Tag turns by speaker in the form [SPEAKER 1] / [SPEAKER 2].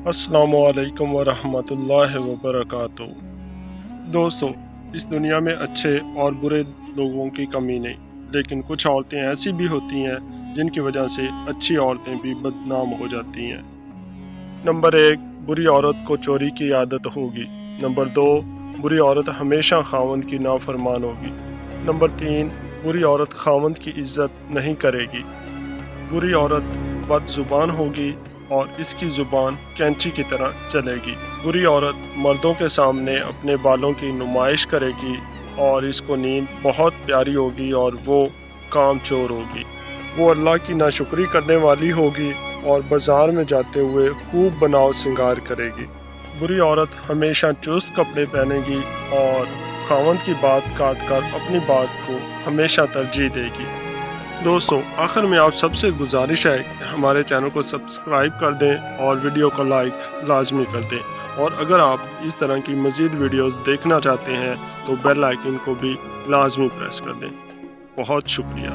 [SPEAKER 1] अस्सलामुअलैकुम वरहमतुल्लाहि वबरकातुहू। दोस्तों, इस दुनिया में अच्छे और बुरे लोगों की कमी नहीं, लेकिन कुछ औरतें ऐसी भी होती हैं जिनकी वजह से अच्छी औरतें भी बदनाम हो जाती हैं। नंबर 1, बुरी औरत को चोरी की आदत होगी। नंबर 2, बुरी औरत हमेशा खावंद की नाफरमान होगी। नंबर 3, बुरी औरत खावंद की इज्जत नहीं करेगी। बुरी औरत बदजुबान होगी और इसकी ज़ुबान कैंची की तरह चलेगी। बुरी औरत मर्दों के सामने अपने बालों की नुमाइश करेगी और इसको नींद बहुत प्यारी होगी और वो कामचोर होगी। वो अल्लाह की नाशुक्री करने वाली होगी और बाज़ार में जाते हुए खूब बनाव श्रृंगार करेगी। बुरी औरत हमेशा चुस्त कपड़े पहनेगी और खावंद की बात काट कर अपनी बात को हमेशा तरजीह देगी। दोस्तों, आखिर में आप सबसे गुजारिश है कि हमारे चैनल को सब्सक्राइब कर दें और वीडियो को लाइक लाजमी कर दें, और अगर आप इस तरह की मज़ीद वीडियोस देखना चाहते हैं तो बेल आइकन को भी लाजमी प्रेस कर दें। बहुत शुक्रिया।